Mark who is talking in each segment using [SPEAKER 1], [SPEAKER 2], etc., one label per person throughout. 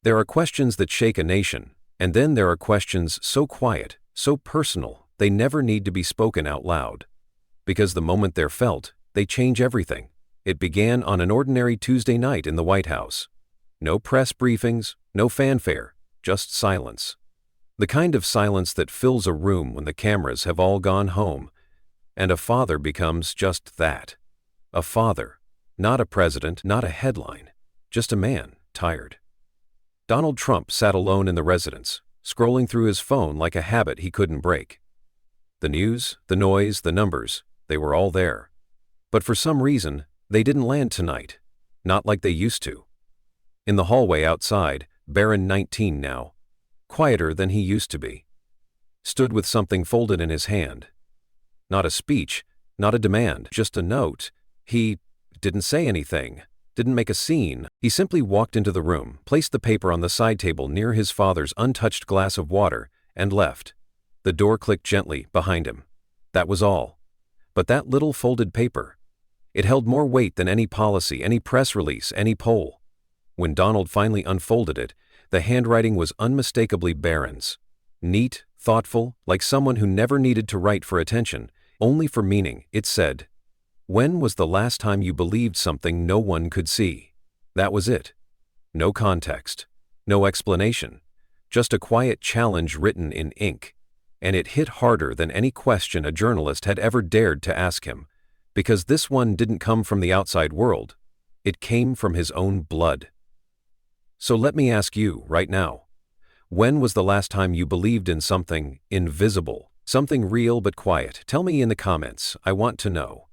[SPEAKER 1] There are questions that shake a nation, and then there are questions so quiet, so personal, they never need to be spoken out loud. Because the moment they're felt, they change everything. It began on an ordinary Tuesday night in the White House. No press briefings, no fanfare, just silence. The kind of silence that fills a room when the cameras have all gone home. And a father becomes just that. A father. Not a president, not a headline. Just a man, tired. Donald Trump sat alone in the residence, scrolling through his phone like a habit he couldn't break. The news, the noise, the numbers, they were all there. But for some reason, they didn't land tonight. Not like they used to. In the hallway outside, Barron 19 now, quieter than he used to be, stood with something folded in his hand. Not a speech, not a demand, just a note. He didn't say anything, didn't make a scene. He simply walked into the room, placed the paper on the side table near his father's untouched glass of water, and left. The door clicked gently behind him. That was all. But that little folded paper, it held more weight than any policy, any press release, any poll. When Donald finally unfolded it, the handwriting was unmistakably Barron's. Neat, thoughtful, like someone who never needed to write for attention, only for meaning. It said, "When was the last time you believed something no one could see?" That was it. No context, no explanation, just a quiet challenge written in ink. And it hit harder than any question a journalist had ever dared to ask him, because this one didn't come from the outside world. It came from his own blood. So let me ask you, right now, when was the last time you believed in something invisible, something real but quiet? Tell me in the comments, I want to know.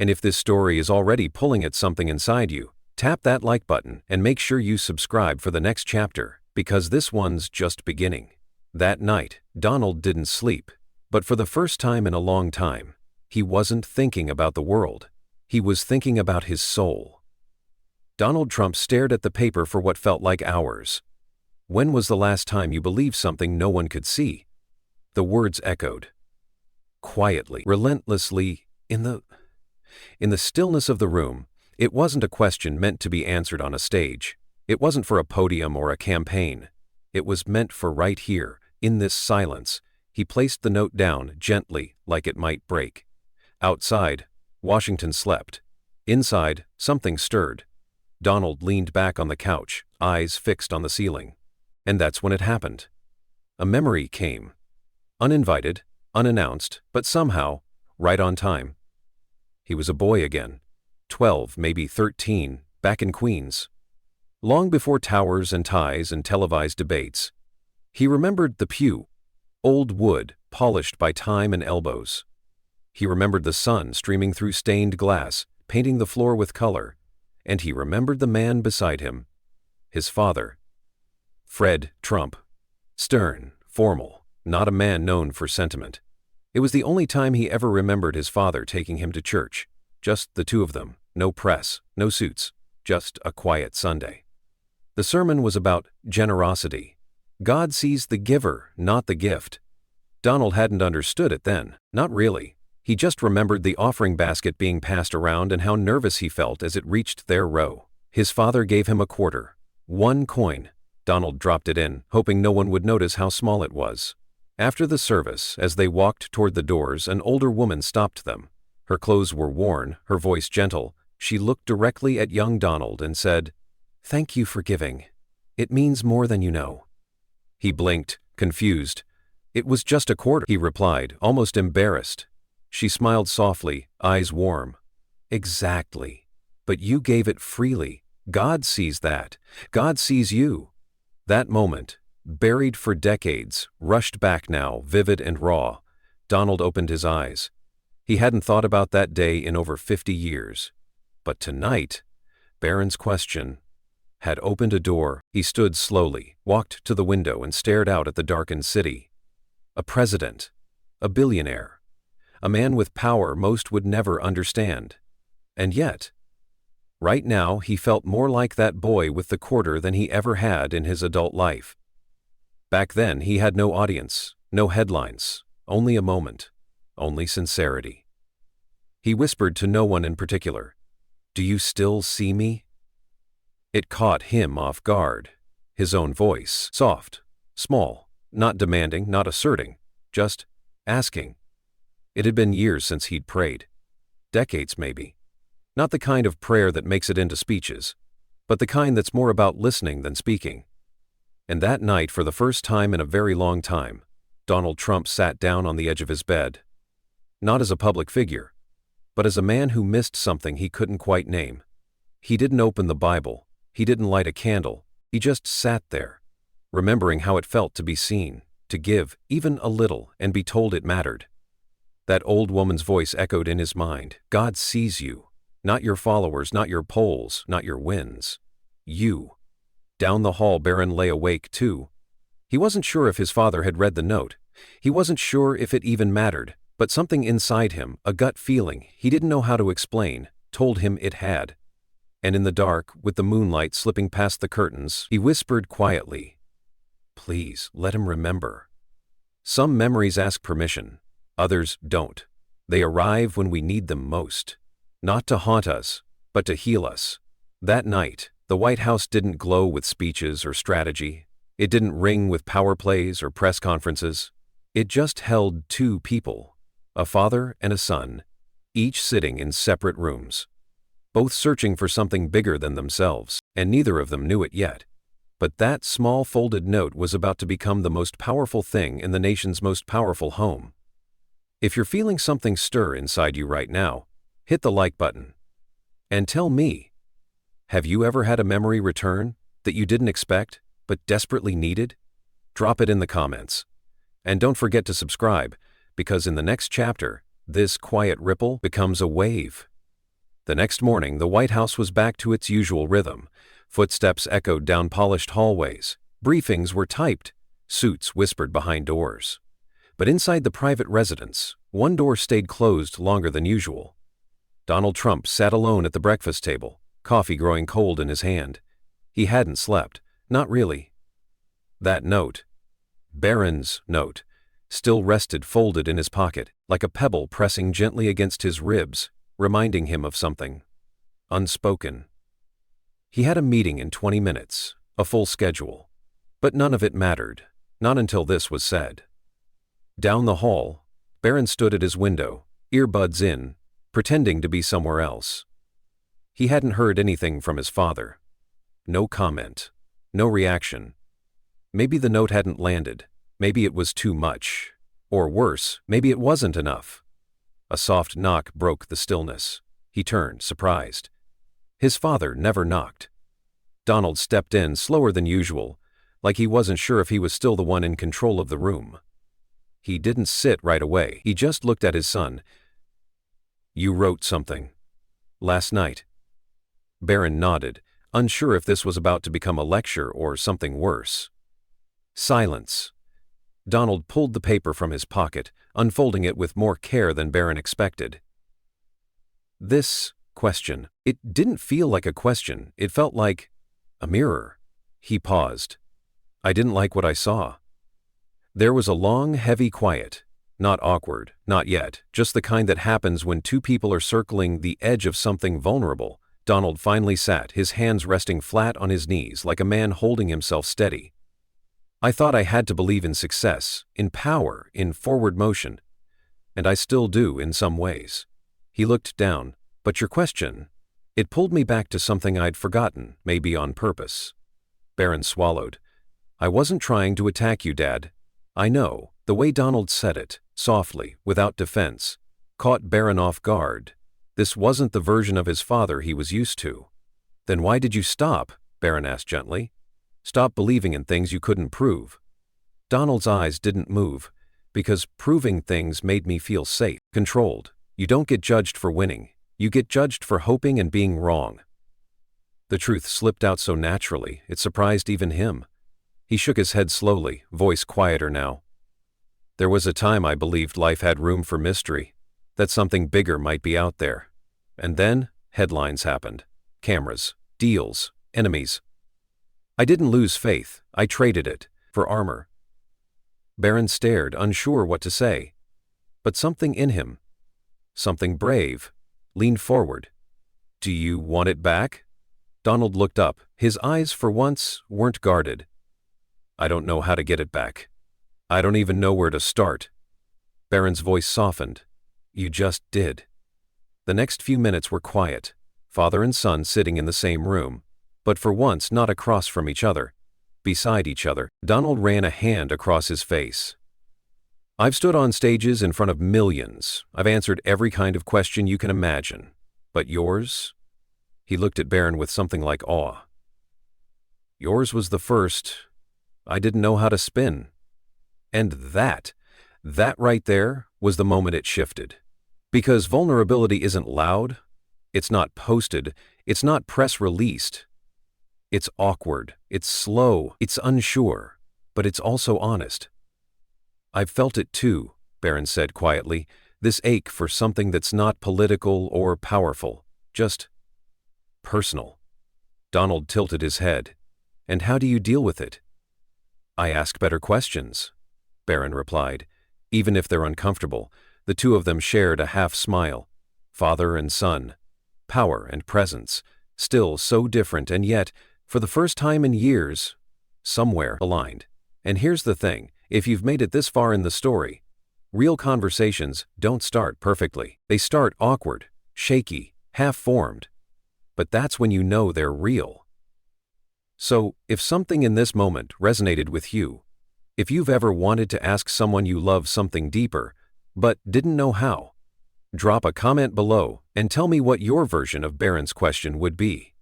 [SPEAKER 1] And if this story is already pulling at something inside you, tap that like button and make sure you subscribe for the next chapter, because this one's just beginning. That night, Donald didn't sleep, but for the first time in a long time, he wasn't thinking about the world. He was thinking about his soul. Donald Trump stared at the paper for what felt like hours. When was the last time you believed something no one could see? The words echoed. Quietly, relentlessly, in the stillness of the room. It wasn't a question meant to be answered on a stage. It wasn't for a podium or a campaign. It was meant for right here, in this silence. He placed the note down gently, like it might break. Outside, Washington slept. Inside, something stirred. Donald leaned back on the couch, eyes fixed on the ceiling. And that's when it happened. A memory came. Uninvited, unannounced, but somehow, right on time. He was a boy again. 12, maybe 13, back in Queens. Long before towers and ties and televised debates. He remembered the pew, old wood, polished by time and elbows. He remembered the sun streaming through stained glass, painting the floor with color. And he remembered the man beside him, his father, Fred Trump. Stern, formal, not a man known for sentiment. It was the only time he ever remembered his father taking him to church. Just the two of them, no press, no suits, just a quiet Sunday. The sermon was about generosity. God sees the giver, not the gift. Donald hadn't understood it then, not really. He just remembered the offering basket being passed around and how nervous he felt as it reached their row. His father gave him a quarter. One coin. Donald dropped it in, hoping no one would notice how small it was. After the service, as they walked toward the doors, an older woman stopped them. Her clothes were worn, her voice gentle. She looked directly at young Donald and said, "Thank you for giving. It means more than you know." He blinked, confused. "It was just a quarter," he replied, almost embarrassed. She smiled softly, eyes warm. "Exactly. But you gave it freely. God sees that. God sees you." That moment, buried for decades, rushed back now, vivid and raw. Donald opened his eyes. He hadn't thought about that day in over 50 years. But tonight, Barron's question had opened a door. He stood slowly, walked to the window and stared out at the darkened city. A president, a billionaire, a man with power most would never understand. And yet, right now he felt more like that boy with the quarter than he ever had in his adult life. Back then he had no audience, no headlines, only a moment, only sincerity. He whispered to no one in particular, "Do you still see me?" It caught him off guard. His own voice, soft, small, not demanding, not asserting, just asking. It had been years since he'd prayed. Decades, maybe. Not the kind of prayer that makes it into speeches, but the kind that's more about listening than speaking. And that night, for the first time in a very long time, Donald Trump sat down on the edge of his bed. Not as a public figure, but as a man who missed something he couldn't quite name. He didn't open the Bible, he didn't light a candle, he just sat there, remembering how it felt to be seen, to give, even a little, and be told it mattered. That old woman's voice echoed in his mind. God sees you. Not your followers, not your polls, not your wins. You. Down the hall, Barron lay awake too. He wasn't sure if his father had read the note. He wasn't sure if it even mattered, but something inside him, a gut feeling he didn't know how to explain, told him it had. And in the dark, with the moonlight slipping past the curtains, he whispered quietly, "Please, let him remember." Some memories ask permission, others don't. They arrive when we need them most. Not to haunt us, but to heal us. That night, the White House didn't glow with speeches or strategy. It didn't ring with power plays or press conferences. It just held two people, a father and a son, each sitting in separate rooms, both searching for something bigger than themselves, and neither of them knew it yet. But that small folded note was about to become the most powerful thing in the nation's most powerful home. If you're feeling something stir inside you right now, hit the like button. And tell me, have you ever had a memory return that you didn't expect, but desperately needed? Drop it in the comments. And don't forget to subscribe, because in the next chapter, this quiet ripple becomes a wave. The next morning, the White House was back to its usual rhythm. Footsteps echoed down polished hallways. Briefings were typed. Suits whispered behind doors. But inside the private residence, one door stayed closed longer than usual. Donald Trump sat alone at the breakfast table, coffee growing cold in his hand. He hadn't slept, not really. That note, Barron's note, still rested folded in his pocket, like a pebble pressing gently against his ribs, reminding him of something unspoken. He had a meeting in 20 minutes, a full schedule. But none of it mattered, not until this was said. Down the hall, Barron stood at his window, earbuds in, pretending to be somewhere else. He hadn't heard anything from his father. No comment, no reaction. Maybe the note hadn't landed, maybe it was too much. Or worse, maybe it wasn't enough. A soft knock broke the stillness. He turned, surprised. His father never knocked. Donald stepped in slower than usual, like he wasn't sure if he was still the one in control of the room. He didn't sit right away, he just looked at his son. "You wrote something. Last night." Barron nodded, unsure if this was about to become a lecture or something worse. Silence. Donald pulled the paper from his pocket, unfolding it with more care than Barron expected. This question. It didn't feel like a question, it felt like a mirror. He paused. "I didn't like what I saw." There was a long, heavy quiet. Not awkward, not yet, just the kind that happens when two people are circling the edge of something vulnerable. Donald finally sat, his hands resting flat on his knees like a man holding himself steady. "I thought I had to believe in success, in power, in forward motion. And I still do in some ways." He looked down. "But your question, it pulled me back to something I'd forgotten, maybe on purpose." Barron swallowed. "I wasn't trying to attack you, Dad." I know, the way Donald said it, softly, without defense, caught Barron off guard. This wasn't the version of his father he was used to. "Then why did you stop?" Barron asked gently. "Stop believing in things you couldn't prove." Donald's eyes didn't move, because proving things made me feel safe, controlled. You don't get judged for winning. You get judged for hoping and being wrong. The truth slipped out so naturally, it surprised even him. He shook his head slowly, voice quieter now. "There was a time I believed life had room for mystery, that something bigger might be out there. And then, headlines happened. Cameras, deals, enemies. I didn't lose faith, I traded it, for armor." Barron stared, unsure what to say. But something in him, something brave, leaned forward. "Do you want it back?" Donald looked up. His eyes, for once, weren't guarded. I don't know how to get it back. I don't even know where to start. Barron's voice softened. You just did. The next few minutes were quiet, father and son sitting in the same room, but for once not across from each other. Beside each other, Donald ran a hand across his face. I've stood on stages in front of millions. I've answered every kind of question you can imagine. But yours? He looked at Barron with something like awe. Yours was the first. I didn't know how to spin. And that right there was the moment it shifted. Because vulnerability isn't loud, it's not posted, it's not press released. It's awkward, it's slow, it's unsure, but it's also honest. I've felt it too, Barron said quietly, this ache for something that's not political or powerful, just personal. Donald tilted his head. And how do you deal with it? I ask better questions, Barron replied. Even if they're uncomfortable, the two of them shared a half smile. Father and son. Power and presence. Still so different and yet, for the first time in years, somewhere aligned. And here's the thing, if you've made it this far in the story, real conversations don't start perfectly. They start awkward, shaky, half-formed. But that's when you know they're real. So, if something in this moment resonated with you, if you've ever wanted to ask someone you love something deeper, but didn't know how, drop a comment below and tell me what your version of Barron's question would be.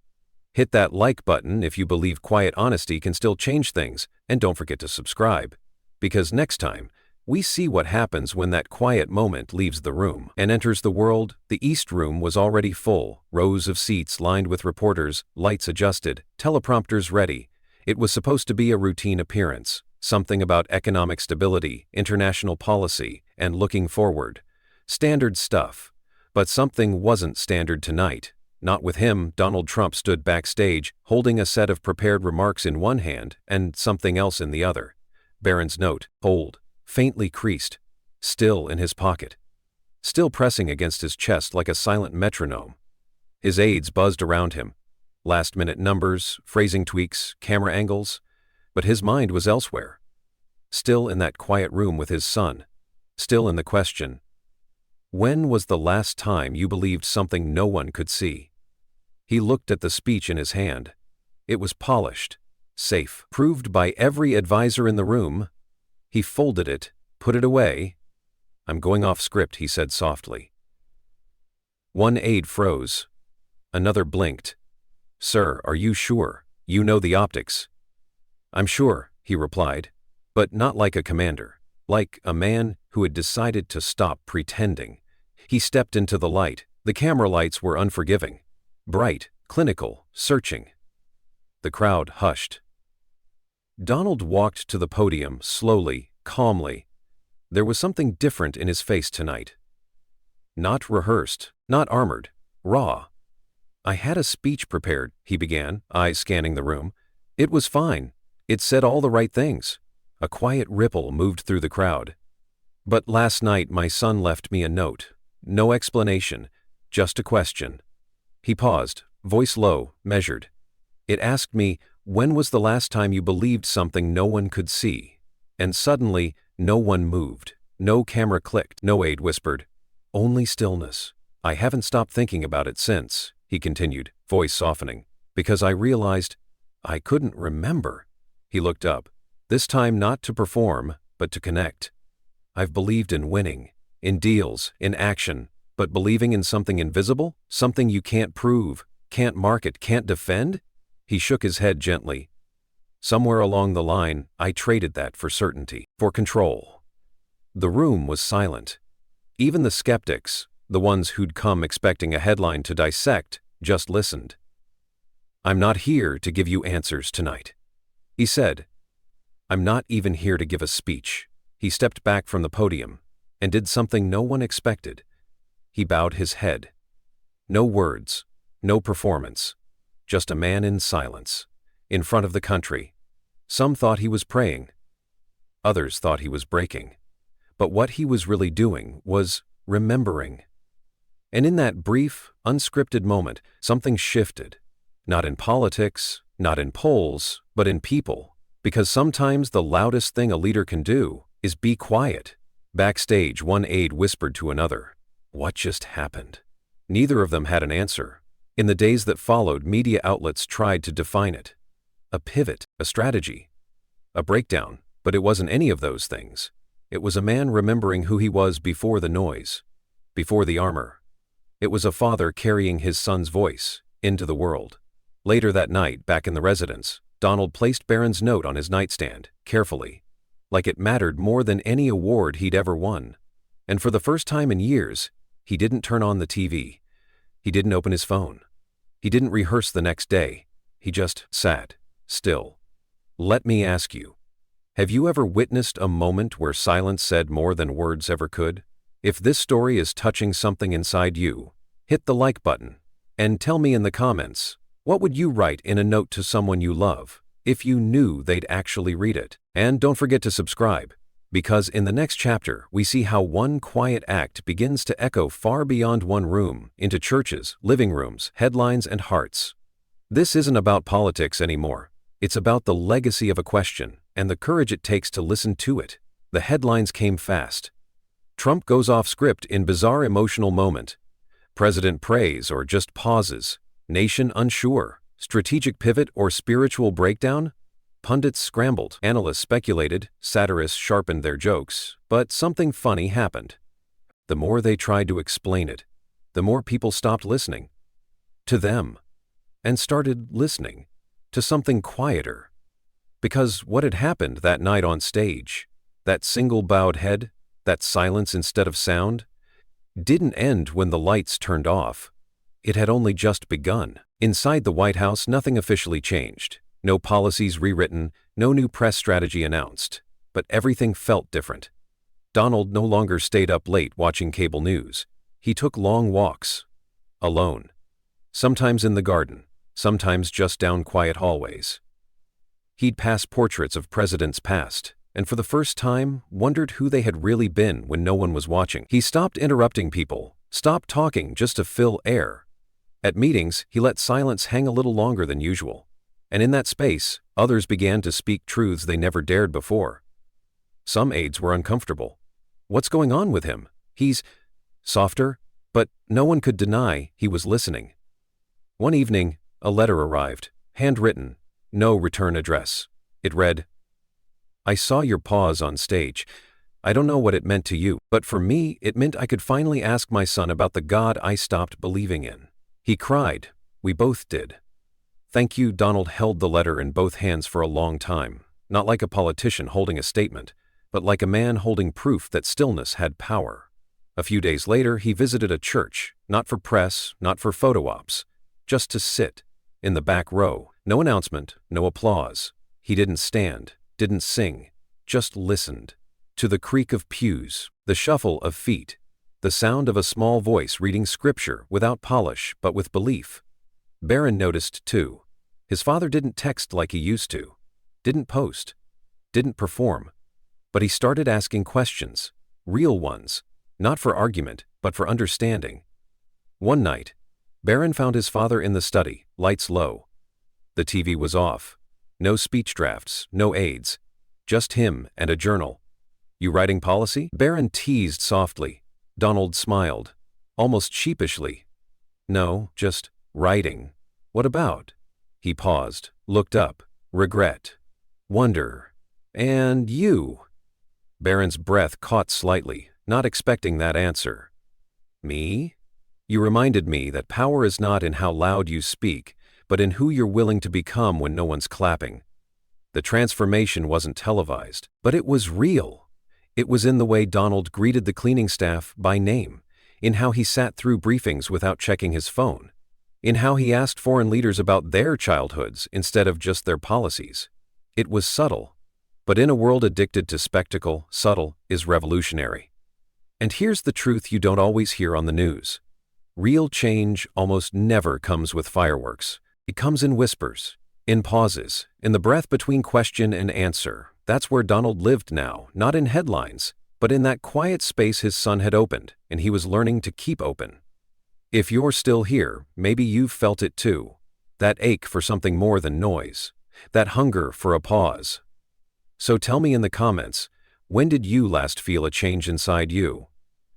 [SPEAKER 1] Hit that like button if you believe quiet honesty can still change things, and don't forget to subscribe. Because next time, we see what happens when that quiet moment leaves the room and enters the world. The East Room was already full, rows of seats lined with reporters, lights adjusted, teleprompters ready. It was supposed to be a routine appearance, something about economic stability, international policy, and looking forward. Standard stuff. But something wasn't standard tonight. Not with him. Donald Trump stood backstage, holding a set of prepared remarks in one hand and something else in the other. Barron's note, hold, faintly creased, still in his pocket, still pressing against his chest like a silent metronome. His aides buzzed around him. Last-minute numbers, phrasing tweaks, camera angles. But his mind was elsewhere. Still in that quiet room with his son. Still in the question, when was the last time you believed something no one could see? He looked at the speech in his hand. It was polished, safe, proved by every advisor in the room. He folded it, put it away. I'm going off script, he said softly. One aide froze. Another blinked. Sir, are you sure? You know the optics. I'm sure, he replied, but not like a commander, like a man who had decided to stop pretending. He stepped into the light. The camera lights were unforgiving, bright, clinical, searching. The crowd hushed. Donald walked to the podium slowly, calmly. There was something different in his face tonight. Not rehearsed, not armored, raw. I had a speech prepared, he began, eyes scanning the room. It was fine. It said all the right things. A quiet ripple moved through the crowd. But last night my son left me a note. No explanation, just a question. He paused, voice low, measured. It asked me, when was the last time you believed something no one could see? And suddenly, no one moved. No camera clicked. No aide whispered. Only stillness. I haven't stopped thinking about it since, he continued, voice softening, because I realized I couldn't remember. He looked up, this time not to perform, but to connect. I've believed in winning, in deals, in action, but believing in something invisible, something you can't prove, can't market, can't defend? He shook his head gently. Somewhere along the line, I traded that for certainty, for control. The room was silent. Even the skeptics, the ones who'd come expecting a headline to dissect, just listened. I'm not here to give you answers tonight, he said. I'm not even here to give a speech. He stepped back from the podium and did something no one expected. He bowed his head. No words, no performance, just a man in silence, in front of the country. Some thought he was praying. Others thought he was breaking. But what he was really doing was remembering. And in that brief, unscripted moment, something shifted. Not in politics, not in polls, but in people. Because sometimes the loudest thing a leader can do is be quiet. Backstage, one aide whispered to another, "What just happened?" Neither of them had an answer. In the days that followed, media outlets tried to define it. A pivot, a strategy, a breakdown, but it wasn't any of those things. It was a man remembering who he was before the noise, before the armor. It was a father carrying his son's voice into the world. Later that night, back in the residence, Donald placed Barron's note on his nightstand, carefully, like it mattered more than any award he'd ever won. And for the first time in years, he didn't turn on the TV. He didn't open his phone. He didn't rehearse the next day. He just sat, still. Let me ask you, have you ever witnessed a moment where silence said more than words ever could? If this story is touching something inside you, hit the like button and tell me in the comments, what would you write in a note to someone you love if you knew they'd actually read it? And don't forget to subscribe, because in the next chapter we see how one quiet act begins to echo far beyond one room, into churches, living rooms, headlines, and hearts. This isn't about politics anymore. It's about the legacy of a question and the courage it takes to listen to it. The headlines came fast. Trump goes off script in bizarre emotional moment. President prays or just pauses. Nation unsure. Strategic pivot or spiritual breakdown? Pundits scrambled. Analysts speculated. Satirists sharpened their jokes. But something funny happened. The more they tried to explain it, the more people stopped listening to them and started listening to something quieter. Because what had happened that night on stage, that single bowed head, that silence instead of sound, didn't end when the lights turned off. It had only just begun. Inside the White House, nothing officially changed. No policies rewritten, no new press strategy announced. But everything felt different. Donald no longer stayed up late watching cable news. He took long walks. Alone. Sometimes in the garden, sometimes just down quiet hallways. He'd pass portraits of presidents past, and for the first time, wondered who they had really been when no one was watching. He stopped interrupting people, stopped talking just to fill air. At meetings, he let silence hang a little longer than usual. And in that space, others began to speak truths they never dared before. Some aides were uncomfortable. What's going on with him? He's softer, but no one could deny he was listening. One evening, a letter arrived, handwritten, no return address. It read, "I saw your pause on stage. I don't know what it meant to you, but for me, it meant I could finally ask my son about the God I stopped believing in." He cried. We both did. Thank you. Donald held the letter in both hands for a long time, not like a politician holding a statement, but like a man holding proof that stillness had power. A few days later, he visited a church, not for press, not for photo ops, just to sit, in the back row. No announcement, no applause. He didn't stand, didn't sing, just listened. To the creak of pews, the shuffle of feet, the sound of a small voice reading scripture without polish but with belief. Barron noticed, too. His father didn't text like he used to, didn't post, didn't perform. But he started asking questions, real ones, not for argument, but for understanding. One night, Barron found his father in the study, lights low. The TV was off. No speech drafts, no aides. Just him and a journal. "You writing policy?" Barron teased softly. Donald smiled, almost sheepishly. "No, just writing." "What about?" He paused, looked up. Regret. Wonder. "And you?" Barron's breath caught slightly, not expecting that answer. "Me?" "You reminded me that power is not in how loud you speak, but in who you're willing to become when no one's clapping." The transformation wasn't televised, but it was real. It was in the way Donald greeted the cleaning staff by name, in how he sat through briefings without checking his phone, in how he asked foreign leaders about their childhoods instead of just their policies. It was subtle, but in a world addicted to spectacle, subtle is revolutionary. And here's the truth you don't always hear on the news. Real change almost never comes with fireworks. It comes in whispers, in pauses, in the breath between question and answer. That's where Donald lived now, not in headlines, but in that quiet space his son had opened, and he was learning to keep open. If you're still here, maybe you've felt it too. That ache for something more than noise. That hunger for a pause. So tell me in the comments, when did you last feel a change inside you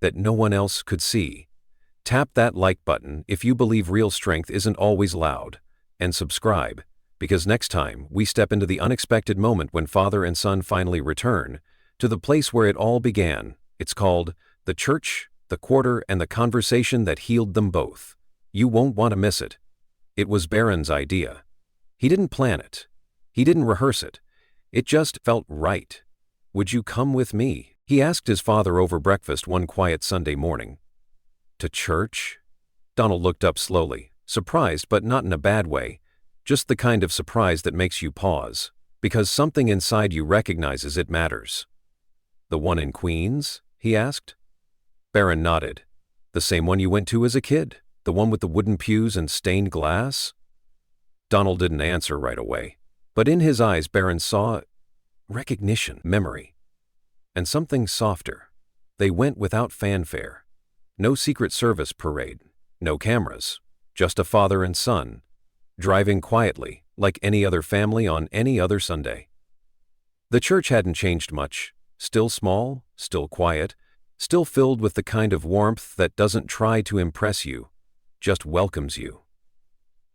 [SPEAKER 1] that no one else could see? Tap that like button if you believe real strength isn't always loud, and subscribe, because next time we step into the unexpected moment when father and son finally return to the place where it all began. It's called The Church, the Quarter, and the Conversation That Healed Them Both. You won't want to miss it. It was Barron's idea. He didn't plan it. He didn't rehearse it. It just felt right. Would you come with me? He asked his father over breakfast one quiet Sunday morning. To church? Donald looked up slowly, surprised but not in a bad way, just the kind of surprise that makes you pause, because something inside you recognizes it matters. The one in Queens? He asked. Barron nodded. The same one you went to as a kid? The one with the wooden pews and stained glass? Donald didn't answer right away, but in his eyes Barron saw recognition, memory, and something softer. They went without fanfare. No Secret Service parade, no cameras, just a father and son, driving quietly like any other family on any other Sunday. The church hadn't changed much, still small, still quiet, still filled with the kind of warmth that doesn't try to impress you, just welcomes you.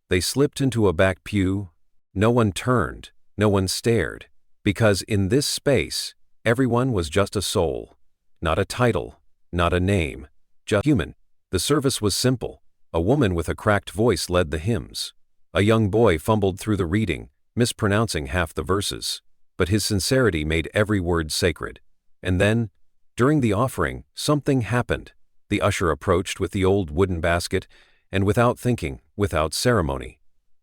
[SPEAKER 1] They slipped into a back pew. No one turned, no one stared, because in this space, everyone was just a soul, not a title, not a name, just human. The service was simple. A woman with a cracked voice led the hymns. A young boy fumbled through the reading, mispronouncing half the verses, but his sincerity made every word sacred. And then, during the offering, something happened. The usher approached with the old wooden basket, and without thinking, without ceremony,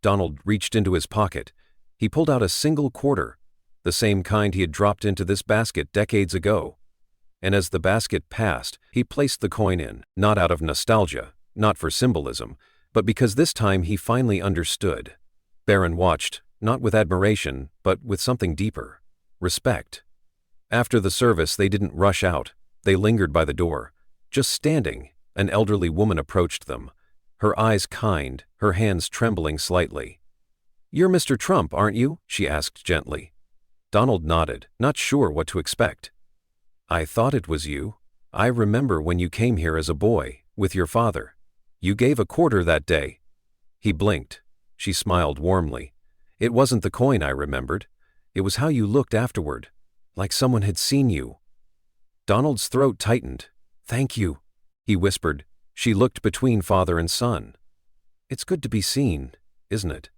[SPEAKER 1] Donald reached into his pocket. He pulled out a single quarter, the same kind he had dropped into this basket decades ago. And as the basket passed, he placed the coin in, not out of nostalgia, not for symbolism, but because this time he finally understood. Barron watched, not with admiration, but with something deeper, respect. After the service, they didn't rush out. They lingered by the door, just standing. An elderly woman approached them, her eyes kind, her hands trembling slightly. "You're Mr. Trump, aren't you?" she asked gently. Donald nodded, not sure what to expect. "I thought it was you. I remember when you came here as a boy, with your father. You gave a quarter that day." He blinked. She smiled warmly. "It wasn't the coin I remembered. It was how you looked afterward, like someone had seen you." Donald's throat tightened. "Thank you," he whispered. She looked between father and son. "It's good to be seen, isn't it?"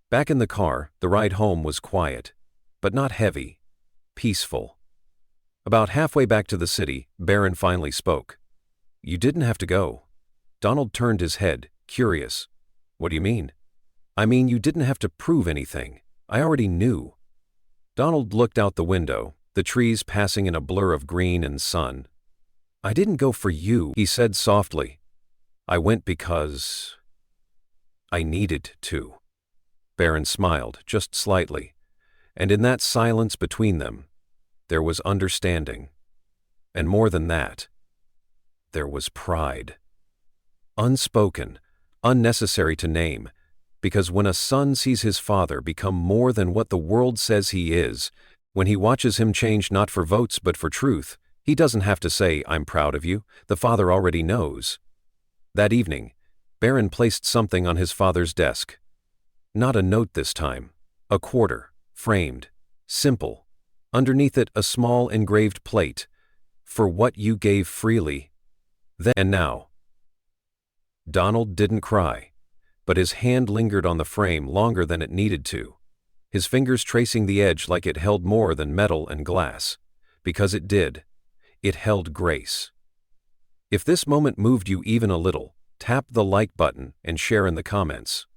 [SPEAKER 1] Back in the car, the ride home was quiet, but not heavy, peaceful. About halfway back to the city, Barron finally spoke. "You didn't have to go." Donald turned his head, curious. "What do you mean?" "I mean, you didn't have to prove anything. I already knew." Donald looked out the window, the trees passing in a blur of green and sun. "I didn't go for you," he said softly. "I went because I needed to." Barron smiled, just slightly, and in that silence between them, there was understanding. And more than that, there was pride. Unspoken, unnecessary to name, because when a son sees his father become more than what the world says he is, when he watches him change not for votes but for truth, he doesn't have to say, "I'm proud of you." The father already knows. That evening, Barron placed something on his father's desk. Not a note this time. A quarter, framed, simple. Underneath it, a small engraved plate. "For what you gave freely, then and now." Donald didn't cry, but his hand lingered on the frame longer than it needed to, his fingers tracing the edge like it held more than metal and glass. Because it did. It held grace. If this moment moved you even a little, tap the like button and share in the comments.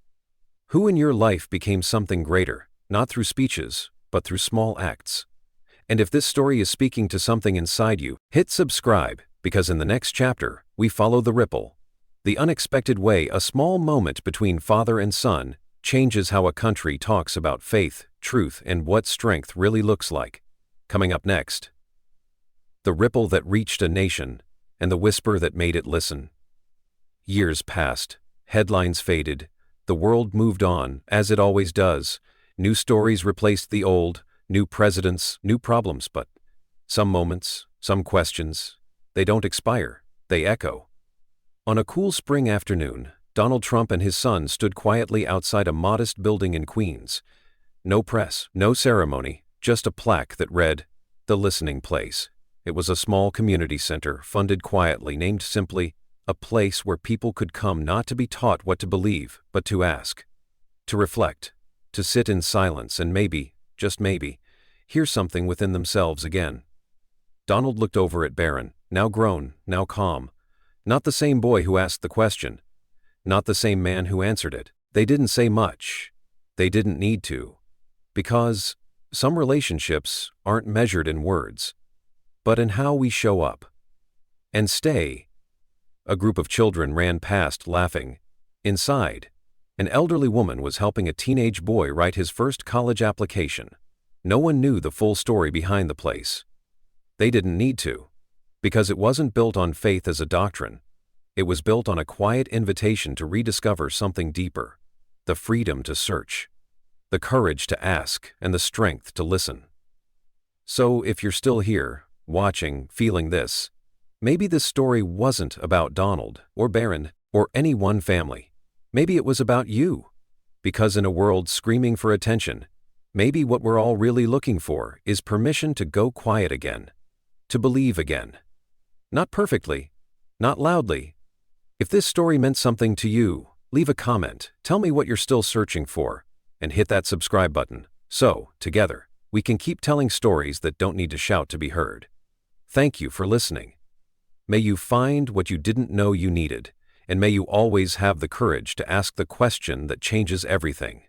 [SPEAKER 1] Who in your life became something greater, not through speeches, but through small acts? And if this story is speaking to something inside you, hit subscribe, because in the next chapter, we follow the ripple. The unexpected way a small moment between father and son changes how a country talks about faith, truth, and what strength really looks like. Coming up next, the ripple that reached a nation, and the whisper that made it listen. Years passed, headlines faded, the world moved on, as it always does. New stories replaced the old, New presidents, new problems, but some moments, some questions, they don't expire, they echo. On a cool spring afternoon, Donald Trump and his son stood quietly outside a modest building in Queens. No press, no ceremony, just a plaque that read, "The Listening Place." It was a small community center, funded quietly, named simply, a place where people could come not to be taught what to believe, but to ask, to reflect, to sit in silence and maybe, just maybe, hear something within themselves again. Donald looked over at Barron, now grown, now calm. Not the same boy who asked the question. Not the same man who answered it. They didn't say much. They didn't need to. Because some relationships aren't measured in words, but in how we show up and stay. A group of children ran past, laughing. Inside, an elderly woman was helping a teenage boy write his first college application. No one knew the full story behind the place. They didn't need to, because it wasn't built on faith as a doctrine. It was built on a quiet invitation to rediscover something deeper, the freedom to search, the courage to ask, and the strength to listen. So if you're still here, watching, feeling this, maybe this story wasn't about Donald or Barron or any one family. Maybe it was about you. Because in a world screaming for attention, maybe what we're all really looking for is permission to go quiet again, to believe again. Not perfectly, not loudly. If this story meant something to you, leave a comment, tell me what you're still searching for, and hit that subscribe button, so, together, we can keep telling stories that don't need to shout to be heard. Thank you for listening. May you find what you didn't know you needed, and may you always have the courage to ask the question that changes everything.